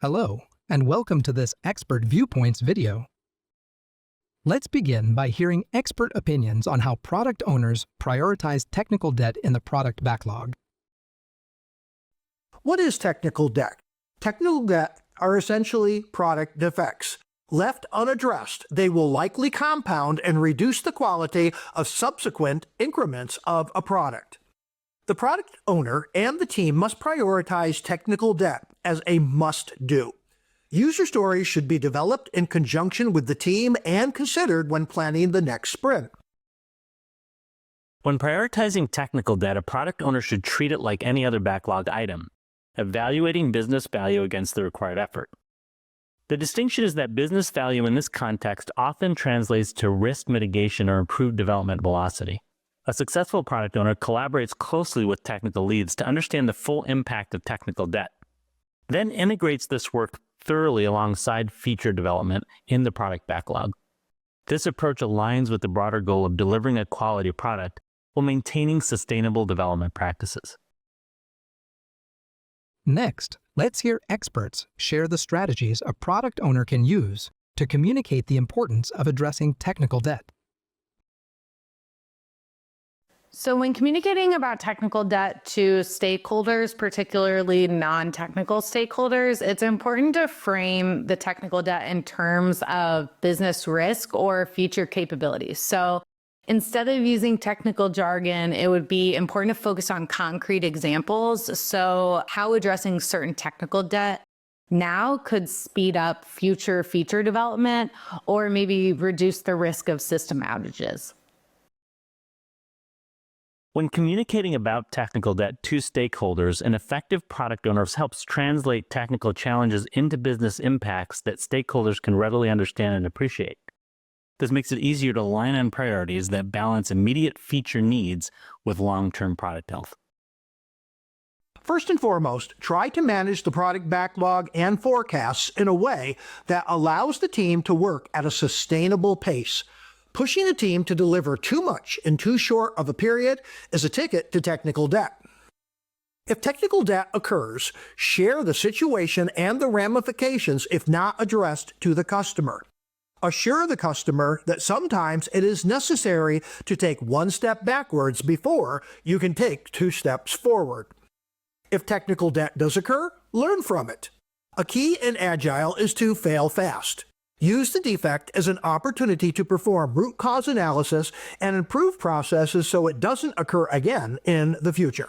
Hello, and welcome to this Expert Viewpoints video. Let's begin by hearing expert opinions on how product owners prioritize technical debt in the product backlog. What is technical debt? Technical debt are essentially product defects. Left unaddressed, they will likely compound and reduce the quality of subsequent increments of a product. The product owner and the team must prioritize technical debt as a must-do. User stories should be developed in conjunction with the team and considered when planning the next sprint. When prioritizing technical debt, a product owner should treat it like any other backlog item, evaluating business value against the required effort. The distinction is that business value in this context often translates to risk mitigation or improved development velocity. A successful product owner collaborates closely with technical leads to understand the full impact of technical debt, then integrates this work thoroughly alongside feature development in the product backlog. This approach aligns with the broader goal of delivering a quality product while maintaining sustainable development practices. Next, let's hear experts share the strategies a product owner can use to communicate the importance of addressing technical debt. So when communicating about technical debt to stakeholders, particularly non-technical stakeholders, it's important to frame the technical debt in terms of business risk or feature capabilities. So instead of using technical jargon, it would be important to focus on concrete examples. So how addressing certain technical debt now could speed up future feature development or maybe reduce the risk of system outages. When communicating about technical debt to stakeholders, an effective product owner helps translate technical challenges into business impacts that stakeholders can readily understand and appreciate. This makes it easier to align on priorities that balance immediate feature needs with long-term product health. First and foremost, try to manage the product backlog and forecasts in a way that allows the team to work at a sustainable pace. Pushing a team to deliver too much in too short of a period is a ticket to technical debt. If technical debt occurs, share the situation and the ramifications if not addressed to the customer. Assure the customer that sometimes it is necessary to take one step backwards before you can take two steps forward. If technical debt does occur, learn from it. A key in Agile is to fail fast. Use the defect as an opportunity to perform root cause analysis and improve processes so it doesn't occur again in the future.